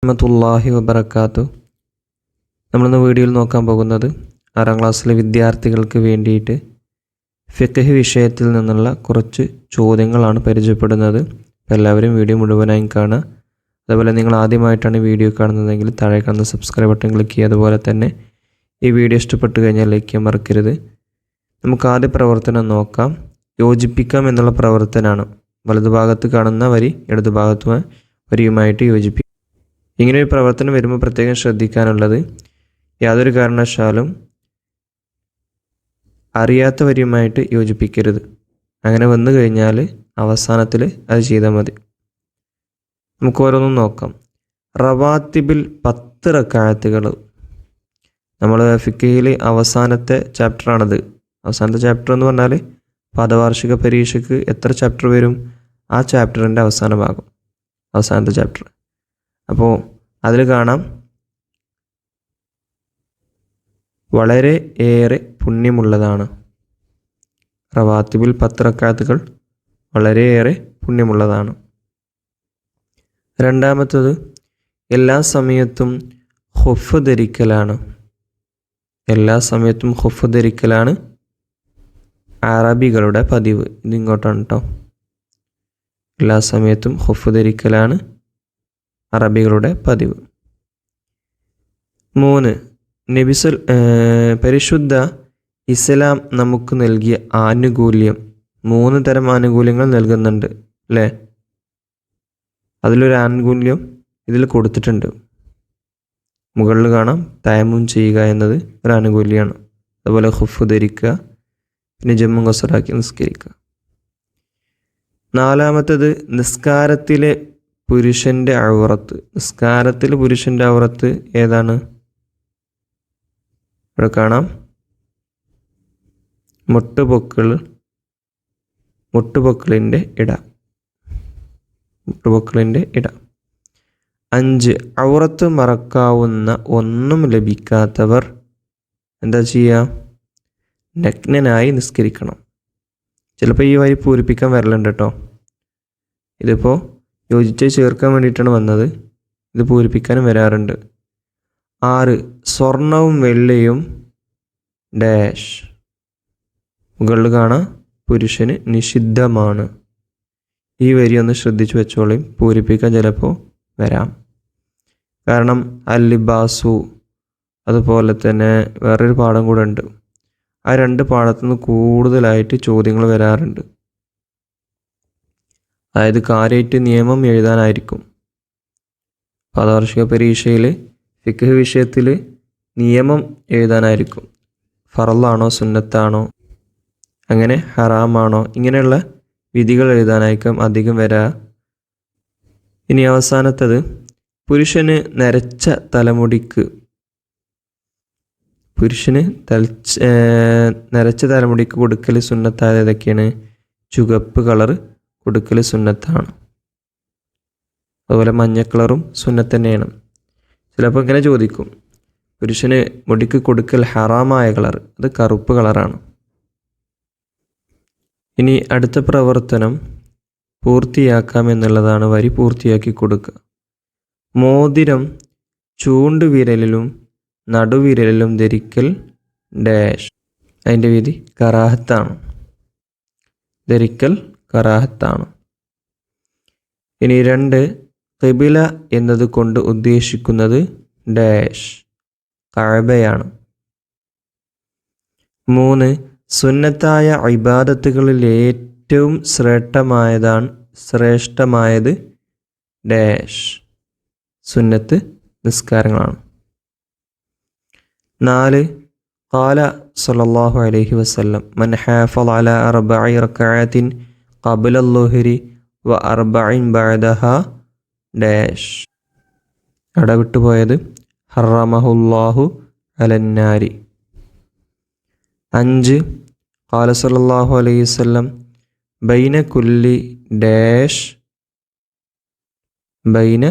റഹ്മത്തുള്ളാഹി വബറകാതുഹു. നമ്മളിന്ന് വീഡിയോയിൽ നോക്കാൻ പോകുന്നത് 6ാം ക്ലാസ്സിലെ വിദ്യാർത്ഥികൾക്ക് വേണ്ടിയിട്ട് ഫിഖ്ഹ് വിഷയത്തിൽ നിന്നുള്ള കുറച്ച് ചോദ്യങ്ങളാണ് പരിചയപ്പെടുന്നത്. അപ്പോൾ എല്ലാവരും വീഡിയോ മുഴുവനായും കാണുക. അതുപോലെ നിങ്ങൾ ആദ്യമായിട്ടാണ് വീഡിയോ കാണുന്നതെങ്കിൽ താഴെ കാണുന്ന സബ്സ്ക്രൈബ് ബട്ടൺ ക്ലിക്ക് ചെയ്യുക. അതുപോലെ തന്നെ ഈ വീഡിയോ ഇഷ്ടപ്പെട്ട് കഴിഞ്ഞാൽ ലൈക്ക് ചെയ്യാൻ മറക്കരുത്. നമുക്ക് ആദ്യ പ്രവർത്തനം നോക്കാം. യോജിപ്പിക്കാം എന്നുള്ള പ്രവർത്തനമാണ്. വലതുഭാഗത്ത് കാണുന്ന വരി ഇടതുഭാഗത്ത് വരിയുമായിട്ട് യോജിപ്പിക്കും. ഇങ്ങനെയൊരു പ്രവർത്തനം വരുമ്പോൾ പ്രത്യേകം ശ്രദ്ധിക്കാനുള്ളത്, യാതൊരു കാരണവശാലും അറിയാത്ത വരിയുമായിട്ട് യോജിപ്പിക്കരുത്. അങ്ങനെ വന്നു കഴിഞ്ഞാൽ അവസാനത്തിൽ അത് ചെയ്താൽ മതി. നമുക്ക് ഓരോന്നും നോക്കാം. റവാത്തിബിൽ 10 റക്അത്തുകൾ. നമ്മൾ ഫിഖ്ഹിൽ അവസാനത്തെ ചാപ്റ്ററാണത്. അവസാനത്തെ ചാപ്റ്റർ എന്ന് പറഞ്ഞാൽ പാദവാർഷിക പരീക്ഷയ്ക്ക് എത്ര ചാപ്റ്റർ വരും? ആ ചാപ്റ്ററിൻ്റെ അവസാന ഭാഗം, അവസാനത്തെ ചാപ്റ്റർ. അപ്പോൾ അതിൽ കാണാം, വളരെ ഏറെ പുണ്യമുള്ളതാണ്. റവാത്തിബിൽ 10 റക്അത്തുകൾ വളരെയേറെ പുണ്യമുള്ളതാണ്. രണ്ടാമത്തത്, എല്ലാ സമയത്തും ഖുഫ് ധരിക്കലാണ്. എല്ലാ സമയത്തും ഖുഫ് ധരിക്കലാണ് അറബികളുടെ പതിവ്. ഇതിങ്ങോട്ടാണ് കേട്ടോ. എല്ലാ സമയത്തും ഖുഫ് ധരിക്കലാണ് അറബികളുടെ പതിവ്. 3, പരിശുദ്ധ ഇസ്ലാം നമുക്ക് നൽകിയ ആനുകൂല്യം. 3 തരം ആനുകൂല്യങ്ങൾ നൽകുന്നുണ്ട് അല്ലേ? അതിലൊരു ആനുകൂല്യം ഇതിൽ കൊടുത്തിട്ടുണ്ട്. മുകളിൽ കാണാം, തയമ്മും ചെയ്യുക എന്നത് ഒരു ആനുകൂല്യമാണ്. അതുപോലെ ഖുഫ് ധരിക്കുക, പിന്നെ ജമ്മും ഖസറാക്കി നിസ്കരിക്കുക. 4, നിസ്കാരത്തിലെ പുരുഷൻ്റെ ഔറത്ത്. നിസ്കാരത്തിൽ പുരുഷൻ്റെ ഔറത്ത് ഏതാണ്? ഇവിടെ കാണാം, മുട്ടുപൊക്കിളിൻ്റെ ഇട. 5, ഔറത്ത് മറക്കാവുന്ന ഒന്നും ലഭിക്കാത്തവർ എന്താ ചെയ്യുക? നഗ്നനായി നിസ്കരിക്കണം. ചിലപ്പോൾ ഈ വരി പൂരിപ്പിക്കാൻ വരലുണ്ട് കേട്ടോ. ഇതിപ്പോൾ യോജിച്ച് ചേർക്കാൻ വേണ്ടിയിട്ടാണ് വന്നത്. ഇത് പൂരിപ്പിക്കാനും വരാറുണ്ട്. 6, സ്വർണവും വെള്ളിയും ഡാഷ്. മുകളിൽ കാണാം, പുരുഷന് നിഷിദ്ധമാണ്. ഈ വരി ഒന്ന് ശ്രദ്ധിച്ചു വെച്ചോളയും. പൂരിപ്പിക്കാൻ ചിലപ്പോൾ വരാം. കാരണം അൽ-ലിബാസു, അതുപോലെ തന്നെ വേറൊരു പാഠം കൂടെ ഉണ്ട്. ആ 2 പാഠത്തുനിന്ന് കൂടുതലായിട്ട് ചോദ്യങ്ങൾ വരാറുണ്ട്. അതായത് കാര്യമായിട്ട് നിയമം എഴുതാനായിരിക്കും. പാദവാർഷിക പരീക്ഷയിൽ ഫിഖ്ഹ് വിഷയത്തിൽ നിയമം എഴുതാനായിരിക്കും. ഫറലാണോ സുന്നത്താണോ, അങ്ങനെ ഹറാമാണോ, ഇങ്ങനെയുള്ള വിധികൾ എഴുതാനായിരിക്കും അധികം വരാ. ഇനി അവസാനത്തത്, പുരുഷന് നരച്ച തലമുടിക്ക് കൊടുക്കൽ സുന്നത്തായത് ഏതൊക്കെയാണ്? ചുവപ്പ് കളർ കൊടുക്കൽ സുന്നത്താണ്. അതുപോലെ മഞ്ഞ കളറും സുന്നത്ത് തന്നെയാണ്. ചിലപ്പോൾ ഇങ്ങനെ ചോദിക്കും, പുരുഷന് മുടിക്ക് കൊടുക്കൽ ഹറാമായ കളർ, അത് കറുപ്പ് കളറാണ്. ഇനി അടുത്ത പ്രവർത്തനം പൂർത്തിയാക്കാമെന്നുള്ളതാണ്. വരി പൂർത്തിയാക്കി കൊടുക്കുക. മോതിരം ചൂണ്ടുവിരലിലും നടുവിരലിലും ധരിക്കൽ ഡാഷ്. അതിൻ്റെ വിധി കറാഹത്താണ്. ധരിക്കൽ കറാഹത്താണ്. ഇനി 2, ഖിബില എന്നത് കൊണ്ട് ഉദ്ദേശിക്കുന്നത് ഡാഷ്, കഅബയാണ്. 3, സുന്നത്തായ ഇബാദത്തുകളിൽ ഏറ്റവും ശ്രേഷ്ഠമായത് ഡാഷ്, സുന്നത്ത് നിസ്കാരങ്ങളാണ്. 4, ഖാല സല്ലല്ലാഹു അലൈഹി വസല്ലം മൻ ഹാഫള അലാ 4 റക്അഅത്തിൻ ഖബ്ല അൽ-ളുഹ്രി വ 4 ബഅദഹാ ഡാഷ്. അവിടെ വിട്ടുപോയത് ഹറമഹുല്ലാഹു അലന്നാരി. 5, ഖാല സല്ലല്ലാഹു അലൈഹി വസല്ലം ബൈന കുല്ലി ഡാഷ് ബൈന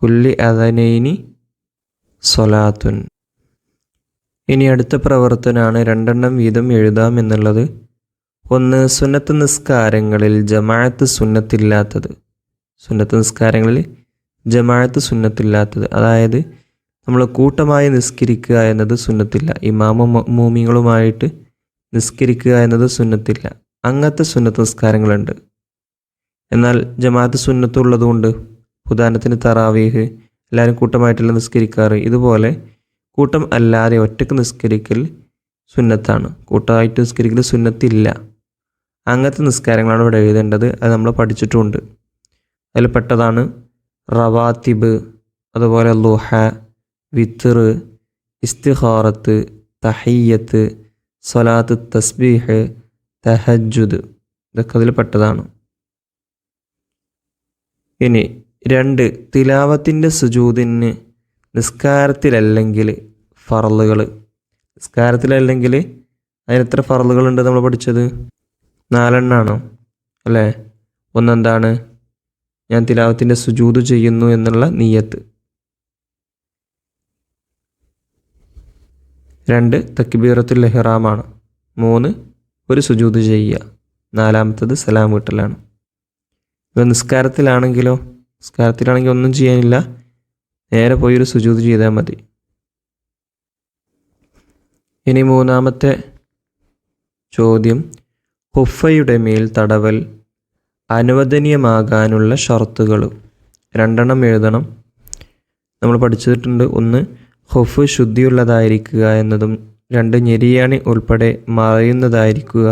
കുല്ലി അദനൈനി സ്വലാത്തുൻ. ഇനി അടുത്ത പ്രവർത്തനമാണ് 2 വീതം എഴുതാം എന്നുള്ളത്. 1, സുന്നത്ത് നിസ്കാരങ്ങളിൽ ജമാഅത്ത് സുന്നത്തില്ലാത്തത്. സുന്നത്ത് നിസ്കാരങ്ങളിൽ ജമാഅത്ത് സുന്നത്തില്ലാത്തത്, അതായത് നമ്മൾ കൂട്ടമായി നിസ്കരിക്കുക എന്നത് സുന്നത്തില്ല, ഇമാമും മഅ്മൂമിങ്ങളുമായിട്ട് നിസ്കരിക്കുക എന്നത് സുന്നത്തില്ല, അങ്ങനത്തെ സുന്നത്ത് നിസ്കാരങ്ങളുണ്ട്. എന്നാൽ ജമാഅത്ത് സുന്നത്തുള്ളതുകൊണ്ട്, ഉദാഹരണത്തിന് തറാവീഹ് എല്ലാവരും കൂട്ടമായിട്ടല്ല നിസ്കരിക്കാറ്, ഇതുപോലെ കൂട്ടം അല്ലാതെ ഒറ്റക്ക് നിസ്കരിക്കൽ സുന്നത്താണ്, കൂട്ടമായിട്ട് നിസ്കരിക്കൽ സുന്നത്തില്ല. അങ്ങനത്തെ നിസ്കാരങ്ങളാണ് ഇവിടെ എഴുതേണ്ടത്. അത് നമ്മൾ പഠിച്ചിട്ടുമുണ്ട്. അതിൽ പെട്ടതാണ് റവാത്തിബ്, അതുപോലെ ളുഹ, വിത്ർ, ഇസ്തിഖാറത്ത്, തഹിയ്യത്ത്, സ്വലാത്ത് തസ്ബീഹ്, തഹജ്ജുദ്, ഇതൊക്കെ അതിൽ പെട്ടതാണ്. ഇനി 2, തിലാവത്തിൻ്റെ സുജൂദിന് നിസ്കാരത്തിലല്ലെങ്കിൽ ഫർളുകൾ. നിസ്കാരത്തിലല്ലെങ്കിൽ അതിനെത്ര ഫർളുകളുണ്ട് നമ്മൾ പഠിച്ചത്? 4 എണ്ണമാണോ അല്ലേ? ഒന്നെന്താണ്? ഞാൻ തിലാവത്തിൻ്റെ സുജൂദ് ചെയ്യുന്നു എന്നുള്ള നിയ്യത്ത്. 2 തക്ബീറത്തുൽ ഇഹ്റാമാണ്. 3 ഒരു സുജൂദ് ചെയ്യുക. 4-മത്തത് സലാം വീട്ടലാണ്. ഇപ്പോൾ നിസ്കാരത്തിലാണെങ്കിലോ, നിസ്കാരത്തിലാണെങ്കിൽ ഒന്നും ചെയ്യാനില്ല, നേരെ പോയി ഒരു സുജൂദ് ചെയ്താൽ മതി. ഇനി 3-മത്തെ ചോദ്യം, ഖുഫയുടെ മേൽ തടവൽ അനുവദനീയമാകാനുള്ള ഷർത്തുകൾ. 2 എണ്ണം എഴുതണം. നമ്മൾ പഠിച്ചിട്ടുണ്ട്. 1 ഖുഫ് ശുദ്ധിയുള്ളതായിരിക്കുക എന്നതും, 2 ഞെരിയാണി ഉൾപ്പെടെ മറയുന്നതായിരിക്കുക,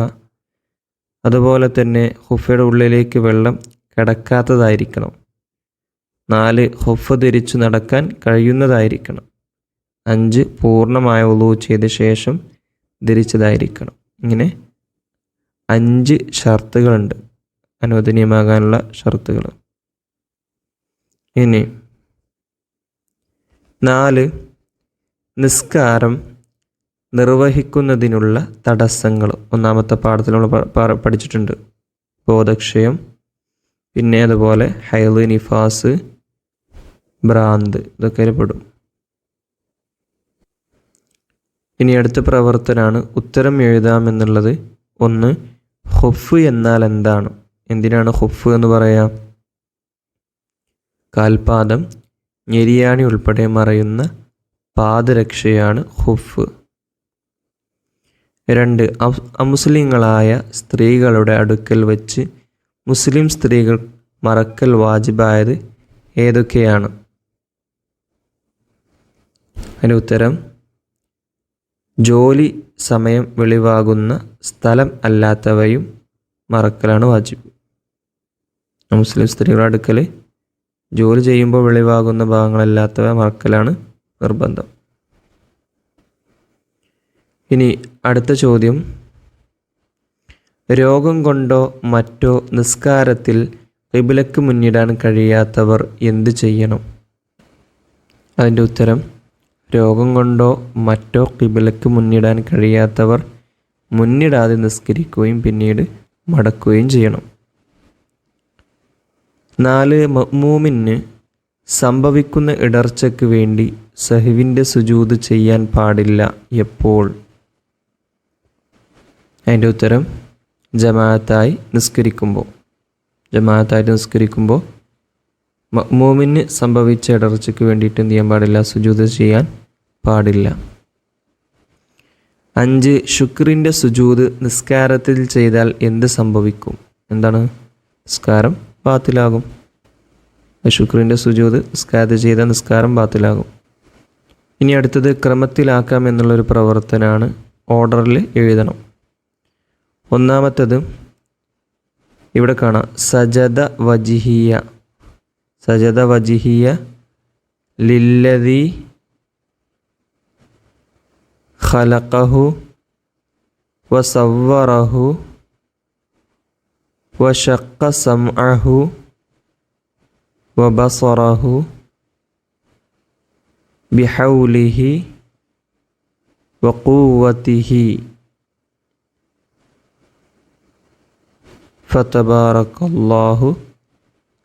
അതുപോലെ തന്നെ ഖുഫയുടെ ഉള്ളിലേക്ക് വെള്ളം കിടക്കാത്തതായിരിക്കണം. 4 ഖുഫ് ധരിച്ചു നടക്കാൻ കഴിയുന്നതായിരിക്കണം. 5 പൂർണ്ണമായ വുളൂ ചെയ്ത ശേഷം ധരിച്ചതായിരിക്കണം. ഇങ്ങനെ 5 ഷർത്തുകളുണ്ട്, അനുവദനീയമാകാനുള്ള ഷർത്തുകൾ. ഇനി 4 നിസ്കാരം നിർവഹിക്കുന്നതിനുള്ള തടസ്സങ്ങൾ. 1-മത്തെ പാഠത്തിൽ നമ്മൾ പഠിച്ചിട്ടുണ്ട്. ബോധക്ഷയം, പിന്നെ അതുപോലെ ഹൈള്, നിഫാസ്, ഭ്രാന്ത്, ഇതൊക്കെ പെടും. ഇനി അടുത്ത പ്രവർത്തനമാണ് ഉത്തരം എഴുതാമെന്നുള്ളത്. 1 ഖുഫ് എന്നാൽ എന്താണ്? എന്തിനാണ് ഖുഫ് എന്ന് പറയാം? കാൽപാദം ഞെരിയാണി ഉൾപ്പെടെ മറയുന്ന പാദരക്ഷയാണ് ഖുഫ്. 2 അമുസ്ലിങ്ങളായ സ്ത്രീകളുടെ അടുക്കൽ വച്ച് മുസ്ലിം സ്ത്രീകൾ മറക്കൽ വാജിബായത് ഏതൊക്കെയാണ്? അതിൻ്റെ ഉത്തരം ജോലി സമയം വെളിവാകുന്ന സ്ഥലം അല്ലാത്തവയും മറക്കലാണ് വാജിബ്. മുസ്ലിം സ്ത്രീകളുടെ അടുക്കൽ ജോലി ചെയ്യുമ്പോൾ വെളിവാകുന്ന ഭാഗങ്ങളല്ലാത്തവ മറക്കലാണ് നിർബന്ധം. ഇനി അടുത്ത ചോദ്യം, രോഗം കൊണ്ടോ മറ്റോ നിസ്കാരത്തിൽ ഖിബ്ലക്ക് മുന്നിടാൻ കഴിയാത്തവർ എന്ത് ചെയ്യണം? അതിൻ്റെ ഉത്തരം രോഗം കൊണ്ടോ മറ്റോ ഖിബ്ലക്ക് മുന്നിടാൻ കഴിയാത്തവർ മുന്നിടാതെ നിസ്കരിക്കുകയും പിന്നീട് മടക്കുകയും ചെയ്യണം. 4 മഅ്മൂമിന് സംഭവിക്കുന്ന ഇടർച്ചയ്ക്ക് വേണ്ടി സഹ്വിൻ്റെ സുജൂദ് ചെയ്യാൻ പാടില്ല എപ്പോൾ? അതിൻ്റെ ഉത്തരം ജമാഅത്തായി നിസ്കരിക്കുമ്പോൾ. ജമാഅത്തായിട്ട് നിസ്കരിക്കുമ്പോൾ മഅ്മൂമിന് സംഭവിച്ച ഇടർച്ചയ്ക്ക് വേണ്ടിയിട്ട് എന്ത് ചെയ്യാൻ പാടില്ല? സുജൂദ് ചെയ്യാൻ പാടില്ല. 5 ശുക്രിൻ്റെ സുജൂദ് നിസ്കാരത്തിൽ ചെയ്താൽ എന്ത് സംഭവിക്കും? എന്താണ്? നിസ്കാരം ബാത്തിലാകും. ശുക്രിൻ്റെ സുജൂദ് നിസ്കാരത്തിൽ ചെയ്താൽ നിസ്കാരം ബാത്തിലാകും. ഇനി അടുത്തത് ക്രമത്തിലാക്കാം എന്നുള്ളൊരു പ്രവർത്തനമാണ്. ഓർഡറിൽ എഴുതണം. 1-മത്തത് ഇവിടെ കാണാം, സജദ വജിഹിയ. സജദ വജിഹിയ ലില്ലദി ഖലഖഹു വസവ്വറഹു വശഖ സമഅഹു വബസറഹു ബിഹൗലിഹി വഖുവ്വതിഹി ഫതബാറകല്ലാഹു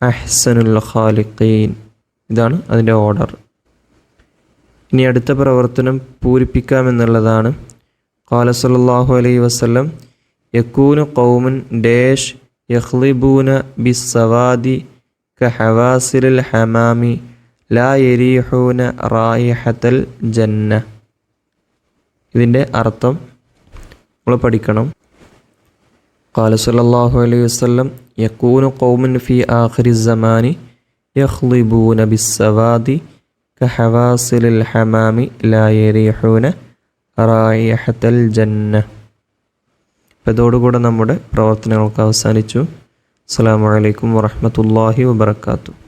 അഹ്സനുൽ ഖാലിഖീൻ. ഇതാണ് അതിൻ്റെ ഓർഡർ. ഇനി അടുത്ത പ്രവർത്തനം പൂരിപ്പിക്കാമെന്നുള്ളതാണ്. ഖാല സല്ലല്ലാഹു അലൈഹി വസല്ലം യകൂനു ഖൗമുൻ ഡാഷ് യഖ്ലിബൂന ബിസ്സവാദി കഹവാസിലിൽ ഹമാമി ലാ യരീഹൂന റായിഹത്തൽ ജന്ന. ഇതിൻ്റെ അർത്ഥം നമ്മൾ പഠിക്കണം. ഖാല സല്ലല്ലാഹു അലൈഹി വസല്ലം യകൂനു ഖൗമുൻ ഫീ ആഖിരി സമാനി യഖ്ളിബൂന ബിസ്സവാദി കഹവാസിലിൽ ഹമാമി ലാ യരീഹൂന റായിഹത്തൽ ജന്ന. അപ്പോൾ ഇതോടുകൂടെ നമ്മുടെ പ്രവർത്തനങ്ങൾക്ക് അവസാനിച്ചു. അസ്സലാമു അലൈക്കും വറഹ്മത്തുള്ളാഹി വബറകാതുഹു.